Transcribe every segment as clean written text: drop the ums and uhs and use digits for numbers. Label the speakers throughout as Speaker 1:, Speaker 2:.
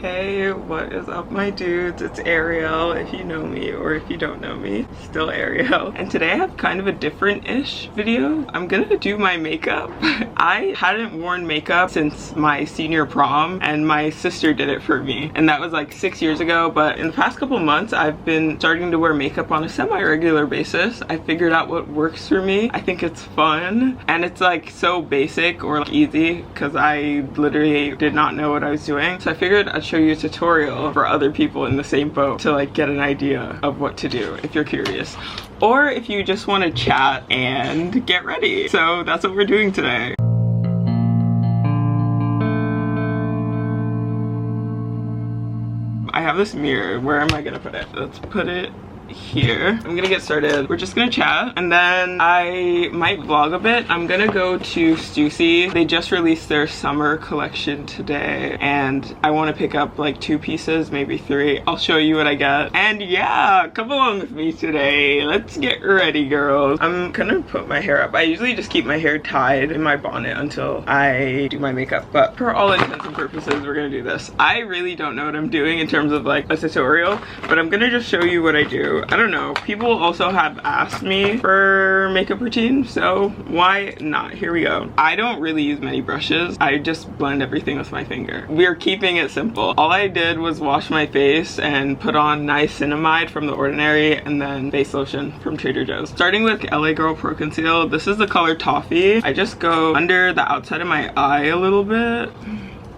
Speaker 1: Hey, what is up my dudes? It's Ariel, if you know me, or if you don't know me, still Ariel. And today I have kind of a different-ish video. I'm gonna do my makeup. I hadn't worn makeup since my senior prom, and my sister did it for me. And that was like 6 years ago, but in the past couple months, I've been starting to wear makeup on a semi-regular basis. I figured out what works for me. I think it's fun, and it's like so basic or like easy, because I literally did not know what I was doing. So I figured I'd show you a tutorial for other people in the same boat to like get an idea of what to do if you're curious, or if you just want to chat and get ready. So that's what we're doing today. I have this mirror. Where am I gonna put it? Let's put it here. I'm gonna get started. We're just gonna chat, and then I might vlog a bit. I'm gonna go to Stussy. They just released their summer collection today, and I want to pick up like 2 pieces, maybe 3. I'll show you what I get. And yeah, come along with me today. Let's get ready, girls. I'm gonna put my hair up. I usually just keep my hair tied in my bonnet until I do my makeup, but for all intents and purposes, we're gonna do this. I really don't know what I'm doing in terms of like a tutorial, but I'm gonna just show you what I do. I don't know, people also have asked me for makeup routine, so why not? Here we go. I don't really use many brushes. I just blend everything with my finger. We're keeping it simple. All I did was wash my face and put on niacinamide from The Ordinary, and then face lotion from Trader Joe's. Starting with LA Girl Pro Conceal. This is the color Toffee. I just go under the outside of my eye a little bit,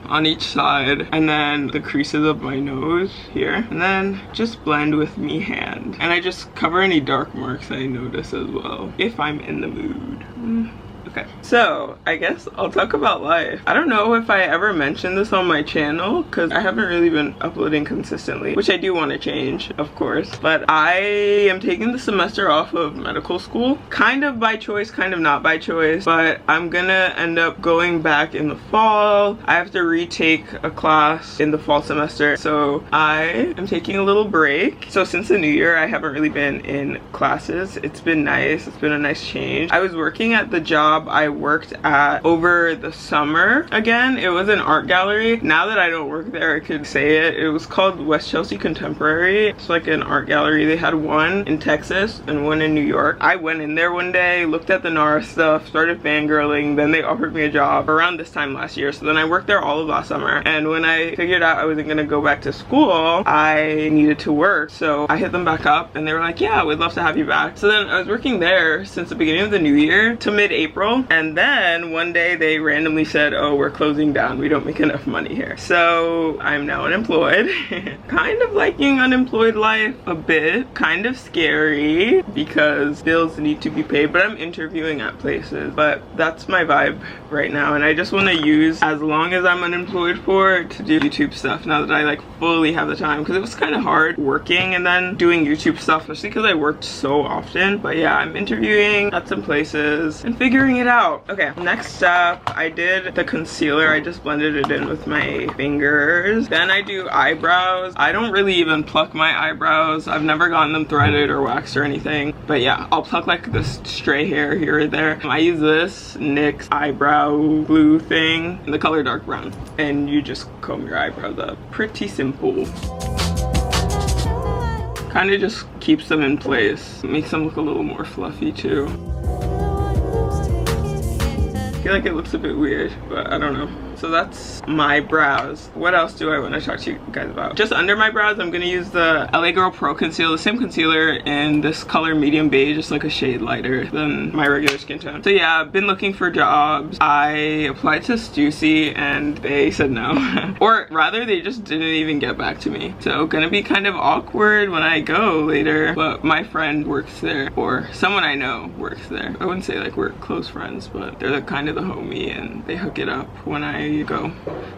Speaker 1: on each side, and then the creases of my nose here, and then just blend with me hand. And I just cover any dark marks I notice as well, if I'm in the mood. Okay, so I guess I'll talk about life. I don't know if I ever mentioned this on my channel because I haven't really been uploading consistently, which I do want to change, of course. But I am taking the semester off of medical school, kind of by choice, kind of not by choice, but I'm gonna end up going back in the fall. I have to retake a class in the fall semester, so I am taking a little break. So since the new year, I haven't really been in classes. It's been nice. It's been a nice change. I was working at the job I worked at over the summer. Again, it was an art gallery. Now that I don't work there, I could say it. It was called West Chelsea Contemporary. It's like an art gallery. They had one in Texas and one in New York. I went in there one day, looked at the NARA stuff, started fangirling, then they offered me a job around this time last year. So then I worked there all of last summer, and when I figured out I wasn't gonna go back to school, I needed to work. So I hit them back up, and they were like, yeah, we'd love to have you back. So then I was working there since the beginning of the new year to mid-April. And then one day they randomly said, oh, we're closing down. We don't make enough money here. So I'm now unemployed. Kind of liking unemployed life a bit. Kind of scary because bills need to be paid, but I'm interviewing at places. But that's my vibe right now. And I just want to use as long as I'm unemployed for to do YouTube stuff now that I like fully have the time, because it was kind of hard working and then doing YouTube stuff, especially because I worked so often. But yeah, I'm interviewing at some places and figuring it out. Okay, next up, I did the concealer. I just blended it in with my fingers. Then I do eyebrows. I don't really even pluck my eyebrows. I've never gotten them threaded or waxed or anything. But yeah, I'll pluck like this stray hair here or there. I use this NYX eyebrow glue thing in the color dark brown. And you just comb your eyebrows up. Pretty simple. Kind of just keeps them in place. Makes them look a little more fluffy too. I feel like it looks a bit weird, but I don't know. So that's my brows. What else do I want to talk to you guys about? Just under my brows, I'm gonna use the LA Girl Pro Conceal, the same concealer in this color medium beige, just like a shade lighter than my regular skin tone. So yeah, I've been looking for jobs. I applied to Stussy and they said no. Or rather, they just didn't even get back to me. So gonna be kind of awkward when I go later, but my friend works there, or someone I know works there. I wouldn't say like we're close friends, but they're like kind of the homie, and they hook it up when I go,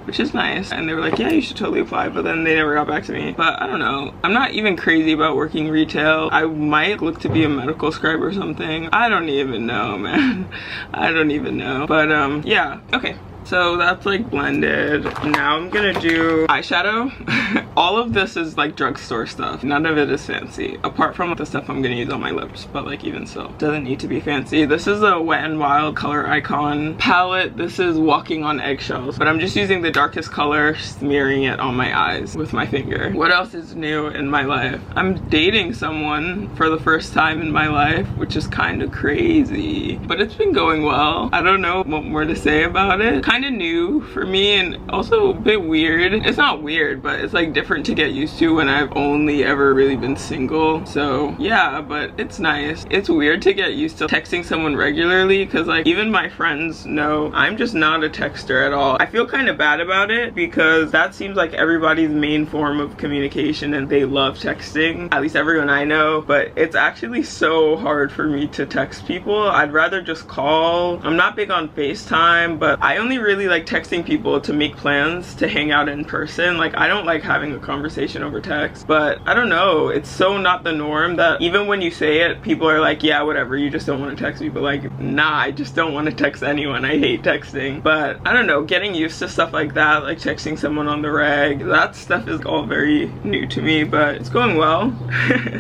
Speaker 1: which is nice. And they were like, yeah, you should totally apply, but then they never got back to me. But I don't know, I'm not even crazy about working retail. I might look to be a medical scribe or something. I don't even know, man. I don't even know. But yeah, okay. So that's like blended. Now I'm gonna do eyeshadow. All of this is like drugstore stuff. None of it is fancy, apart from the stuff I'm gonna use on my lips, but like even so, doesn't need to be fancy. This is a Wet n Wild Color Icon palette. This is Walking on Eggshells, but I'm just using the darkest color, smearing it on my eyes with my finger. What else is new in my life? I'm dating someone for the first time in my life, which is kind of crazy, but it's been going well. I don't know what more to say about it. Kind of new for me and also a bit weird. It's not weird, but it's like different to get used to when I've only ever really been single. So yeah, but it's nice. It's weird to get used to texting someone regularly because like even my friends know I'm just not a texter at all. I feel kind of bad about it because that seems like everybody's main form of communication and they love texting, at least everyone I know, but it's actually so hard for me to text people. I'd rather just call. I'm not big on FaceTime, but I only really like texting people to make plans to hang out in person. Like I don't like having a conversation over text, but I don't know, it's so not the norm that even when you say it, people are like, yeah, whatever, you just don't want to text me. But like, nah, I just don't want to text anyone. I hate texting. But I don't know, getting used to stuff like that, like texting someone on the reg, that stuff is all very new to me, but it's going well.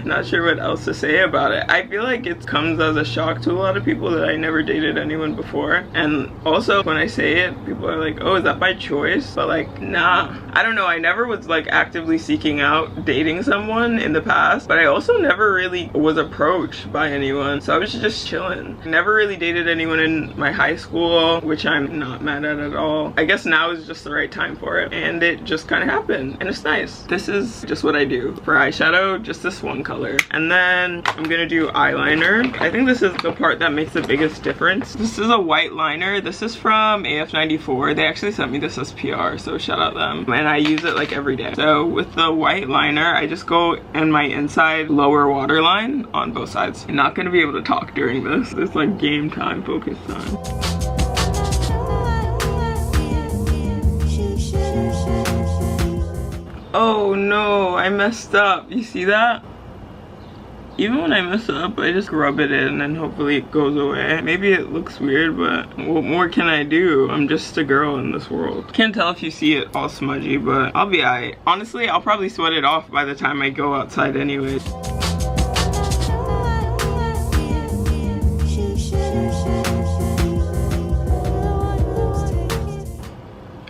Speaker 1: Not sure what else to say about it. I feel like it comes as a shock to a lot of people that I never dated anyone before, and also when I say it, people are like, oh, is that by choice? But like, nah, I don't know. I never was like actively seeking out dating someone in the past, but I also never really was approached by anyone, so I was just chilling. Never really dated anyone in my high school, which I'm not mad at all. I guess now is just the right time for it, and it just kind of happened, and it's nice. This is just what I do for eyeshadow, just this one color, and then I'm gonna do eyeliner. I think this is the part that makes the biggest difference. This is a white liner. This is from AF94. They actually sent me this as PR, so shout out them, and I use it like every day. So with the white liner, I just go in my inside lower waterline on both sides. I'm not gonna be able to talk during this. It's like game time, focus time. Oh no, I messed up. You see that? Even when I mess up, I just rub it in and hopefully it goes away. Maybe it looks weird, but what more can I do? I'm just a girl in this world. Can't tell if you see it all smudgy, but I'll be alright. Honestly, I'll probably sweat it off by the time I go outside anyways.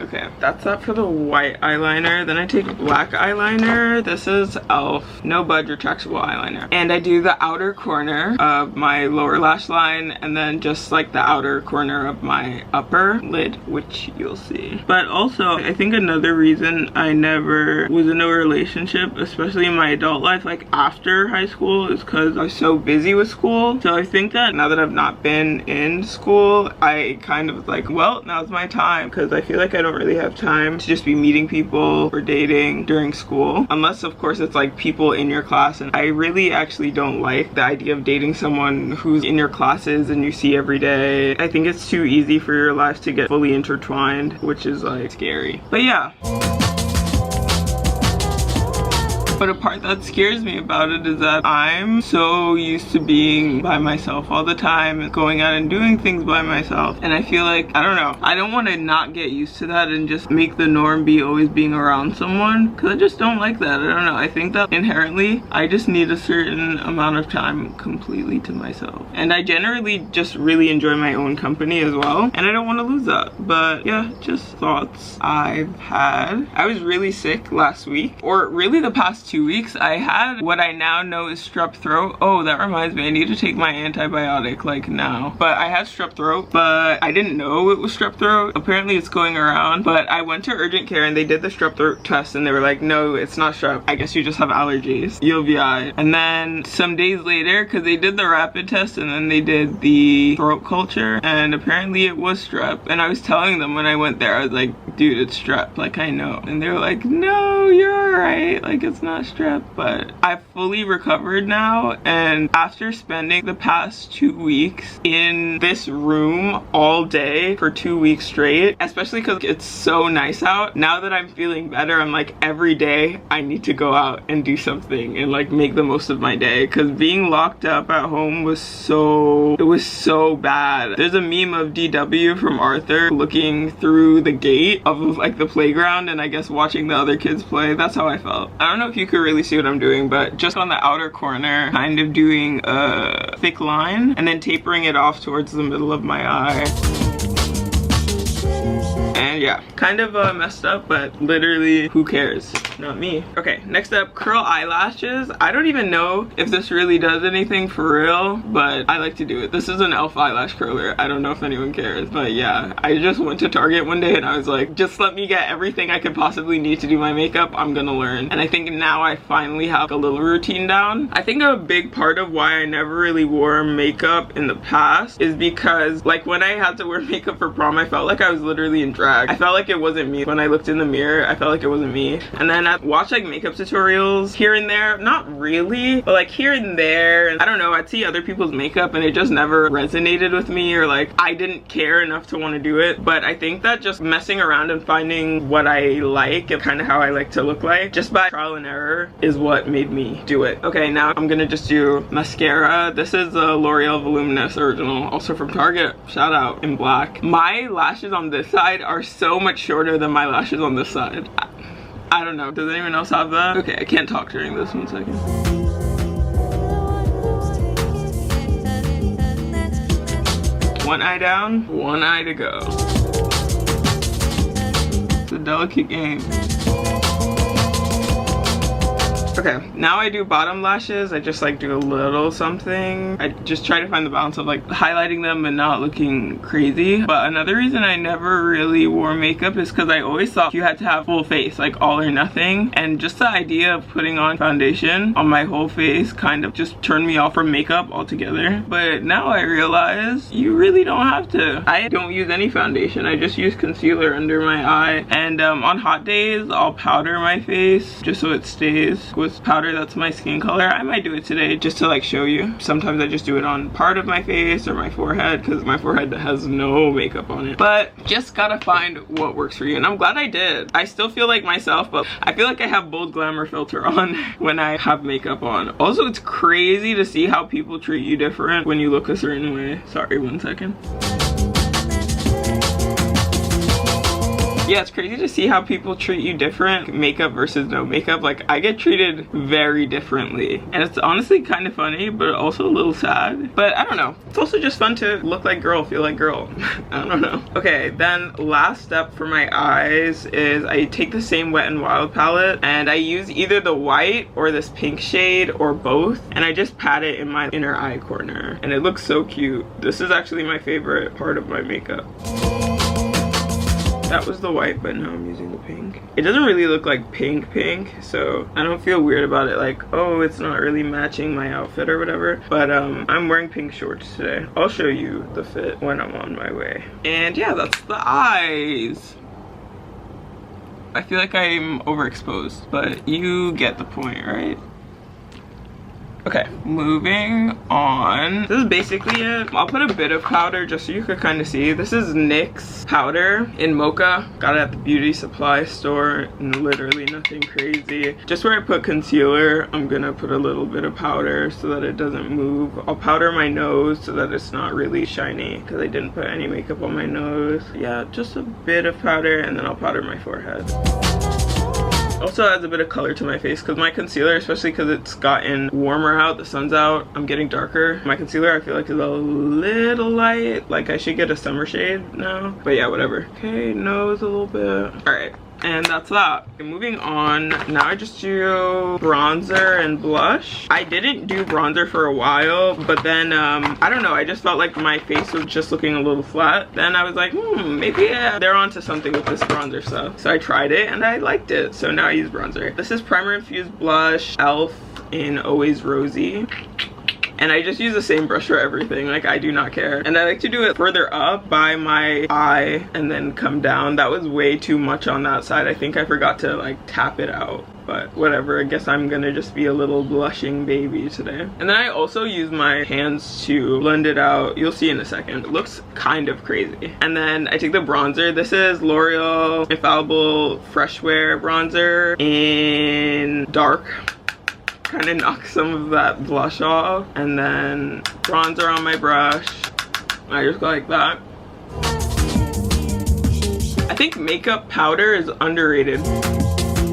Speaker 1: Okay, that's that for the white eyeliner. Then I take black eyeliner. This is e.l.f. No Budge Retractable Eyeliner. And I do the outer corner of my lower lash line and then just like the outer corner of my upper lid, which you'll see. But also, I think another reason I never was in a relationship, especially in my adult life, like after high school, is because I was so busy with school. So I think that now that I've not been in school, I kind of like, well, now's my time, because I feel like I don't really have time to just be meeting people or dating during school, unless of course it's like people in your class, and I really actually don't like the idea of dating someone who's in your classes and you see every day. I think it's too easy for your lives to get fully intertwined, which is like scary. But yeah. But a part that scares me about it is that I'm so used to being by myself all the time and going out and doing things by myself, and I feel like, I don't know, I don't want to not get used to that and just make the norm be always being around someone, because I just don't like that. I don't know, I think that inherently I just need a certain amount of time completely to myself, and I generally just really enjoy my own company as well, and I don't want to lose that. But yeah, just thoughts I've had. I was really sick last week, or really the past 2 weeks. I had what I now know is strep throat. Oh, that reminds me, I need to take my antibiotic like now. But I had strep throat, but I didn't know it was strep throat. Apparently it's going around, but I went to urgent care and they did the strep throat test and they were like, no, it's not strep. I guess you just have allergies. You'll be alright. And then some days later, because they did the rapid test and then they did the throat culture, and apparently it was strep. And I was telling them when I went there, I was like, dude, it's strep, like I know. And they were like, no, you're alright, like it's not eyelash drip, but I've fully recovered now, and after spending the past 2 weeks in this room all day for 2 weeks straight, especially because it's so nice out, now that I'm feeling better, I'm like, every day I need to go out and do something and like make the most of my day, because being locked up at home was so bad. There's a meme of DW from Arthur looking through the gate of like the playground and I guess watching the other kids play. That's how I felt. I don't know if you could really see what I'm doing, but just on the outer corner, kind of doing a thick line and then tapering it off towards the middle of my eye. And yeah, kind of messed up, but literally who cares? Not me. Okay, next up, curl eyelashes. I don't even know if this really does anything for real, but I like to do it. This is an e.l.f. eyelash curler. I don't know if anyone cares, but yeah, I just went to Target one day and I was like, just let me get everything I could possibly need to do my makeup. I'm gonna learn. And I think now I finally have a little routine down. I think a big part of why I never really wore makeup in the past is because like when I had to wear makeup for prom, I felt like I was literally in drag. I felt like it wasn't me. When I looked in the mirror, I felt like it wasn't me. And then I watched like makeup tutorials here and there, not really, but like here and there. And I don't know, I'd see other people's makeup and it just never resonated with me, or like I didn't care enough to want to do it. But I think that just messing around and finding what I like and kind of how I like to look like, just by trial and error, is what made me do it. Okay, now I'm gonna just do mascara. This is a L'Oreal Voluminous Original, also from Target, shout out, in black. My lashes on this side are so much shorter than my lashes on this side. I don't know, does anyone else have that? Okay, I can't talk during this, 1 second. One eye down, one eye to go. It's a delicate game. Okay, now I do bottom lashes. I just like do a little something. I just try to find the balance of like highlighting them and not looking crazy. But another reason I never really wore makeup is because I always thought you had to have full face, like all or nothing. And just the idea of putting on foundation on my whole face kind of just turned me off from makeup altogether. But now I realize you really don't have to. I don't use any foundation. I just use concealer under my eye. And on hot days, I'll powder my face just so it stays with powder that's my skin color. I might do it today just to like show you. Sometimes I just do it on part of my face or my forehead because my forehead has no makeup on it. But just gotta find what works for you, and I'm glad I did. I still feel like myself, but I feel like I have bold glamour filter on when I have makeup on. Also, it's crazy to see how people treat you different when you look a certain way. Sorry, 1 second. Yeah, it's crazy to see how people treat you different, makeup versus no makeup. Like, I get treated very differently, and it's honestly kind of funny, but also a little sad. But I don't know, it's also just fun to look like girl, feel like girl. I don't know. Okay, then last step for my eyes is I take the same Wet n Wild palette and I use either the white or this pink shade or both, and I just pat it in my inner eye corner, and it looks so cute. This is actually my favorite part of my makeup. That was the white, but now I'm using the pink. It doesn't really look like pink, so I don't feel weird about it, like, oh, it's not really matching my outfit or whatever. But I'm wearing pink shorts today. I'll show you the fit when I'm on my way. And yeah, that's the eyes. I feel like I'm overexposed, but you get the point, right? Okay, moving on. This is basically it. I'll put a bit of powder just so you could kind of see. This is NYX powder in Mocha. Got it at the beauty supply store. Literally nothing crazy. Just where I put concealer, I'm gonna put a little bit of powder so that it doesn't move. I'll powder my nose so that it's not really shiny because I didn't put any makeup on my nose. Yeah, just a bit of powder, and then I'll powder my forehead. Also adds a bit of color to my face because my concealer, especially because it's gotten warmer out, the sun's out, I'm getting darker. My concealer I feel like is a little light, like I should get a summer shade now, but yeah, whatever. Okay, nose a little bit. All right, and that's that. Okay, moving on, now I just do bronzer and blush. I didn't do bronzer for a while, but then I don't know, I just felt like my face was just looking a little flat. Then I was like, maybe they're onto something with this bronzer stuff. So I tried it and I liked it, so now I use bronzer. This is primer infused blush, e.l.f. in Always Rosy. And I just use the same brush for everything. Like, I do not care. And I like to do it further up by my eye and then come down. That was way too much on that side. I think I forgot to like tap it out. But whatever, I guess I'm gonna just be a little blushing baby today. And then I also use my hands to blend it out. You'll see in a second. It looks kind of crazy. And then I take the bronzer. This is L'Oreal Infallible Fresh Wear bronzer in dark. Kind of knock some of that blush off. And then bronzer on my brush. I just go like that. I think makeup powder is underrated,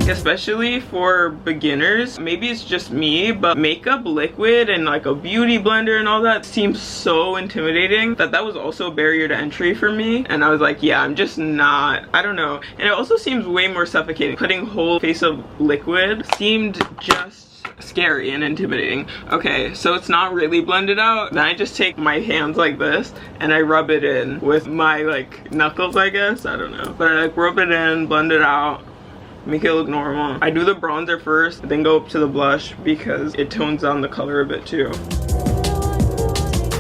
Speaker 1: especially for beginners. Maybe it's just me, but makeup liquid and like a beauty blender and all that seems so intimidating that was also a barrier to entry for me. And I was like, yeah, I'm just not, I don't know. And it also seems way more suffocating. Putting whole face of liquid seemed just scary and intimidating. Okay, so it's not really blended out. Then I just take my hands like this and I rub it in with my like knuckles, I guess. I don't know. But I like rub it in, blend it out, make it look normal. I do the bronzer first, then go up to the blush because it tones down the color a bit too.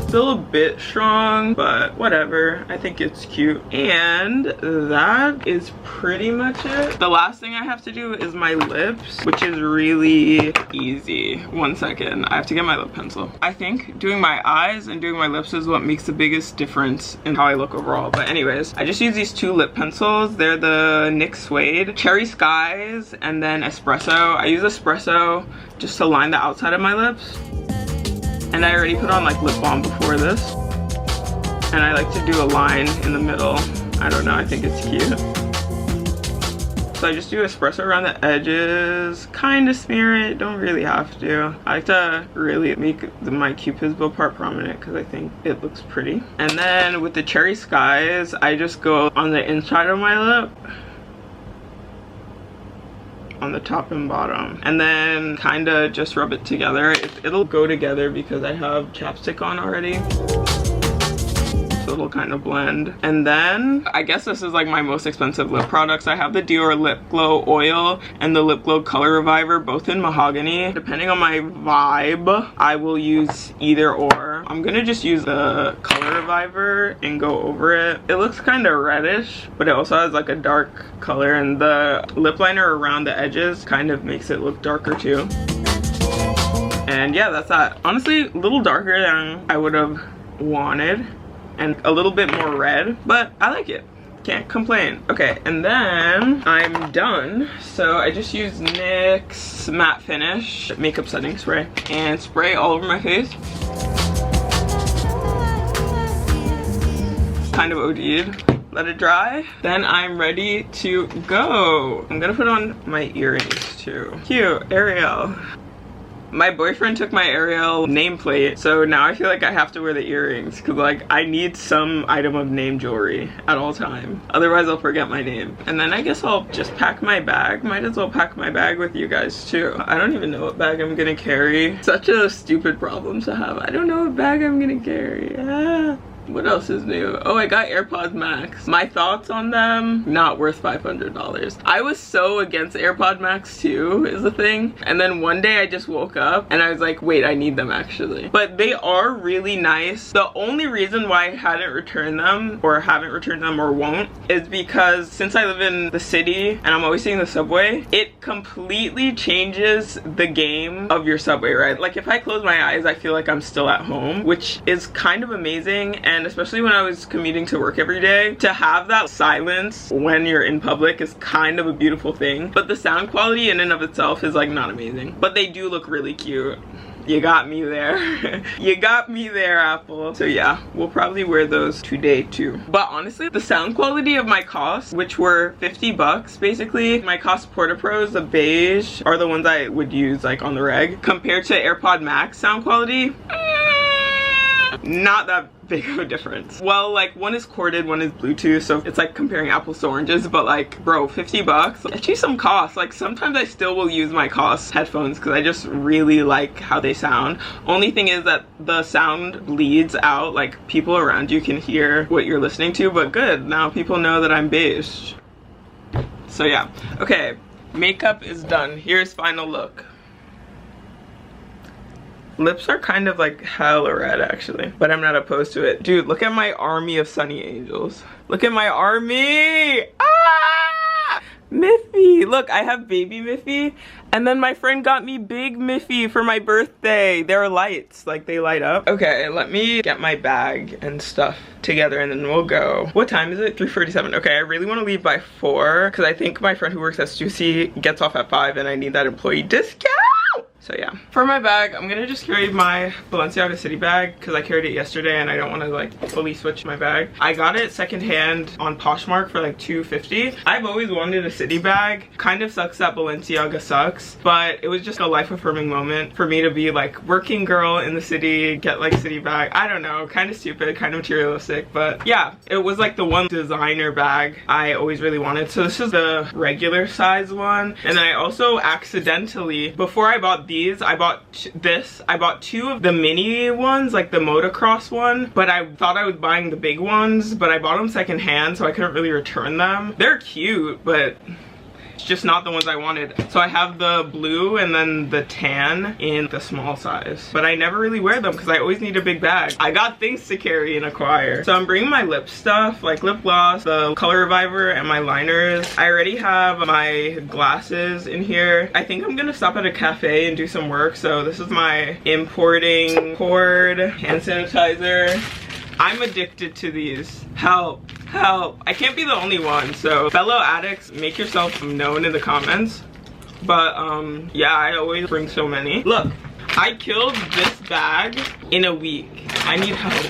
Speaker 1: Still a bit strong, but whatever. I think it's cute. And that is pretty much it. The last thing I have to do is my lips, which is really easy. 1 second, I have to get my lip pencil. I think doing my eyes and doing my lips is what makes the biggest difference in how I look overall. But anyways, I just use these 2 lip pencils. They're the NYX Suede, Cherry Skies, and then Espresso. I use Espresso just to line the outside of my lips. And I already put on like lip balm before this. And I like to do a line in the middle. I don't know, I think it's cute. So I just do espresso around the edges, kind of smear it, don't really have to. I like to really make my Cupid's bow part prominent because I think it looks pretty. And then with the Cherry Skies, I just go on the inside of my lip, on the top and bottom, and then kind of just rub it together. It'll go together because I have chapstick on already, so it'll kind of blend. And then I guess this is like my most expensive lip products. I have the Dior Lip Glow Oil and the Lip Glow Color Reviver, both in mahogany. Depending on my vibe, I will use either or. I'm gonna just use the Color Reviver and go over it. It looks kind of reddish, but it also has like a dark color, and the lip liner around the edges kind of makes it look darker too. And yeah, that's that. Honestly, a little darker than I would have wanted and a little bit more red, but I like it. Can't complain. Okay, and then I'm done. So I just use NYX Matte Finish Makeup Setting Spray and spray all over my face. Kind of OD'd. Let it dry. Then I'm ready to go. I'm gonna put on my earrings too. Cute, Ariel. My boyfriend took my Ariel nameplate, so now I feel like I have to wear the earrings because like I need some item of name jewelry at all time. Otherwise I'll forget my name. And then I guess I'll just pack my bag. Might as well pack my bag with you guys too. I don't even know what bag I'm gonna carry. Such a stupid problem to have. I don't know what bag I'm gonna carry. What else is new? Oh, I got AirPods Max. My thoughts on them, not worth $500. I was so against AirPod Max too, is the thing. And then one day I just woke up and I was like, wait, I need them actually. But they are really nice. The only reason why I hadn't returned them or haven't returned them or won't is because since I live in the city and I'm always seeing the subway, it completely changes the game of your subway ride. Like if I close my eyes, I feel like I'm still at home, which is kind of amazing. And especially when I was commuting to work every day, to have that silence when you're in public is kind of a beautiful thing. But the sound quality in and of itself is like not amazing. But they do look really cute. You got me there. You got me there, Apple. So yeah, we'll probably wear those today too. But honestly, the sound quality of my Cost, which were 50 bucks basically, my Cost Porta Pros, the beige, are the ones I would use like on the reg. Compared to AirPod Max sound quality, not that big of a difference. Well, like one is corded, one is Bluetooth, so it's like comparing apples to oranges, but like bro, 50 bucks, get you some Cost. Like sometimes I still will use my Cost headphones because I just really like how they sound. Only thing is that the sound bleeds out, like people around you can hear what you're listening to, but good, now people know that I'm beige. So yeah, okay, makeup is done. Here's final look. Lips are kind of like hella red actually, but I'm not opposed to it. Dude, look at my army of Sunny Angels. Look at my army. Ah! Miffy. Look, I have baby Miffy, and then my friend got me big Miffy for my birthday. They're lights, like they light up. Okay, let me get my bag and stuff together and then we'll go. What time is it? 3:47. Okay, I really want to leave by 4 because I think my friend who works at Stussy gets off at 5 and I need that employee discount. So yeah, for my bag, I'm gonna just carry my Balenciaga City bag because I carried it yesterday and I don't want to like fully switch my bag. I got it secondhand on Poshmark for like $2.50. I've always wanted a City bag. Kind of sucks that Balenciaga sucks, but it was just a life affirming moment for me to be like working girl in the city, get like City bag. I don't know, kind of stupid, kind of materialistic, but yeah, it was like the one designer bag I always really wanted. So this is the regular size one, and then I also accidentally, before I bought these, I bought this. I bought 2 of the mini ones, like the motocross one, but I thought I was buying the big ones, but I bought them secondhand, so I couldn't really return them. They're cute, but it's just not the ones I wanted. So I have the blue and then the tan in the small size, but I never really wear them because I always need a big bag. I got things to carry and acquire. So I'm bringing my lip stuff, like lip gloss, the color reviver, and my liners. I already have my glasses in here. I think I'm gonna stop at a cafe and do some work. So this is my importing cord hand sanitizer. I'm addicted to these. Help. Help. I can't be the only one, so fellow addicts, make yourself known in the comments. But yeah, I always bring so many. Look, I killed this bag in a week. I need help.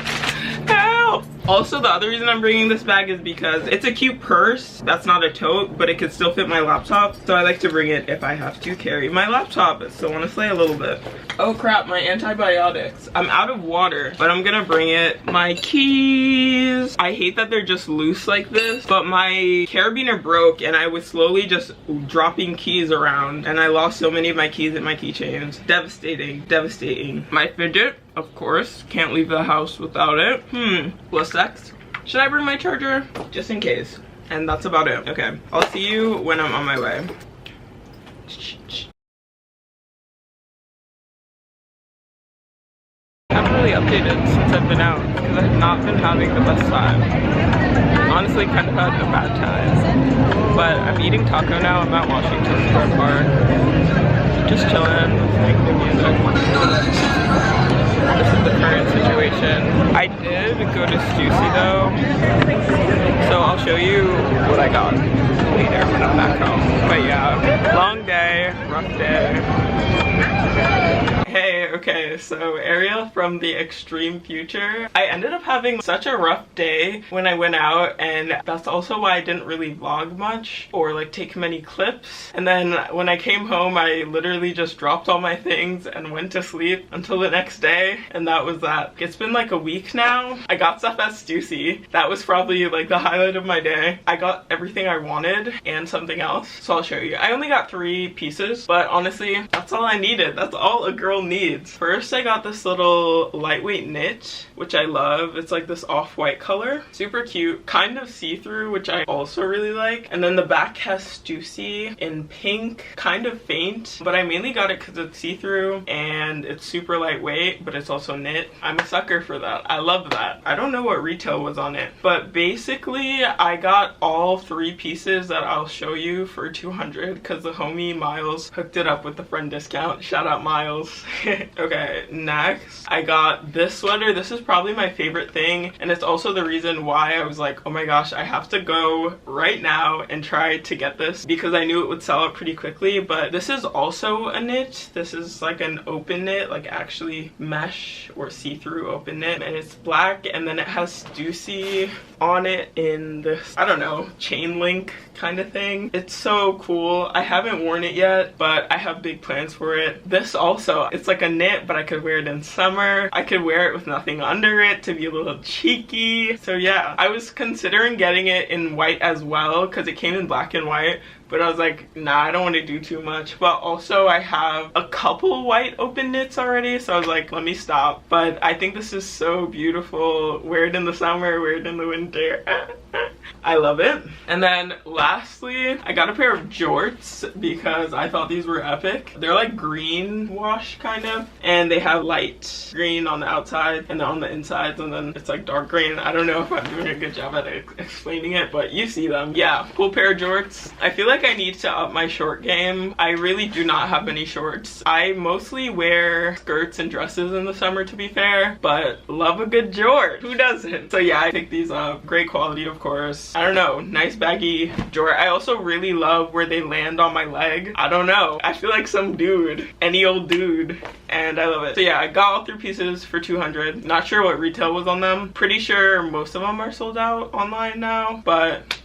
Speaker 1: Help! Also, the other reason I'm bringing this bag is because it's a cute purse. That's not a tote, but it could still fit my laptop. So I like to bring it if I have to carry my laptop. I still want to slay a little bit. Oh crap, my antibiotics. I'm out of water, but I'm gonna bring it. My keys. I hate that they're just loose like this, but my carabiner broke and I was slowly just dropping keys around and I lost so many of my keys and my keychains. Devastating, devastating. My fidget, of course, can't leave the house without it. What's next? Should I bring my charger? Just in case. And that's about it. Okay, I'll see you when I'm on my way. I haven't really updated since I've been out because I have not been having the best time. Honestly, kind of had a bad time. But I'm eating taco now. I'm at Washington Square Park. Just chilling, listening to music. This is the current situation. I did go to Stussy though, so I'll show you what I got later when I'm back home. But yeah, long day, rough day. Hey, okay, so Ariel from the extreme future. I ended up having such a rough day when I went out, and that's also why I didn't really vlog much or like take many clips. And then when I came home, I literally just dropped all my things and went to sleep until the next day, and that was that. It's been like a week now. I got stuff at Stussy. That was probably like the highlight of my day. I got everything I wanted and something else, so I'll show you. I only got 3 pieces, but honestly, that's all I needed. That's all a girl needs. First, I got this little lightweight knit, which I love. It's like this off-white color. Super cute, kind of see-through, which I also really like. And then the back has Stussy in pink, kind of faint, but I mainly got it because it's see-through and it's super lightweight, but it's also knit. I'm a sucker for that. I love that. I don't know what retail was on it, but basically I got all 3 pieces that I'll show you for $200 because the homie Miles hooked it up with the friend discount. Shout out Miles. Okay, next I got this sweater. This is probably my favorite thing, and it's also the reason why I was like, oh my gosh, I have to go right now and try to get this because I knew it would sell out pretty quickly. But this is also a knit. This is like an open knit, like actually mesh or see-through open knit, and it's black, and then it has Stussy on it in this, I don't know, chain link kind of thing. It's so cool. I haven't worn it yet, but I have big plans for it. This also, it's like a knit, but I could wear it in summer. I could wear it with nothing under it to be a little cheeky. So yeah, I was considering getting it in white as well because it came in black and white, but I was like, nah, I don't want to do too much. But also I have a couple white open knits already, so I was like, let me stop. But I think this is so beautiful. Wear it in the summer, wear it in the winter. I love it. And then lastly, I got a pair of jorts because I thought these were epic. They're like green wash kind of, and they have light green on the outside and then on the insides, and then it's like dark green. I don't know if I'm doing a good job at explaining it, but you see them. Yeah, cool pair of jorts. I feel like I need to up my short game. I really do not have many shorts. I mostly wear skirts and dresses in the summer, to be fair, but love a good jort. Who doesn't? So yeah, I picked these up. Great quality, of course. I don't know, nice baggy jort. I also really love where they land on my leg. I don't know, I feel like some dude, any old dude, and I love it. So yeah, I got all 3 pieces for $200. Not sure what retail was on them. Pretty sure most of them are sold out online now, but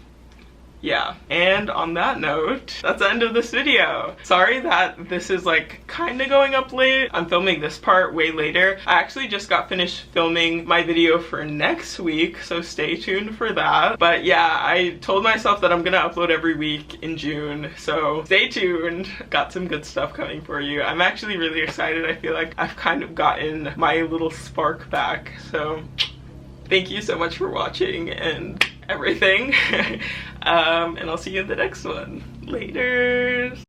Speaker 1: yeah. And on that note, that's the end of this video. Sorry that this is like kind of going up late. I'm filming this part way later. I actually just got finished filming my video for next week, so stay tuned for that. But yeah, I told myself that I'm gonna upload every week in June, so stay tuned. Got some good stuff coming for you. I'm actually really excited. I feel like I've kind of gotten my little spark back, so thank you so much for watching and everything. And I'll see you in the next one. Laters.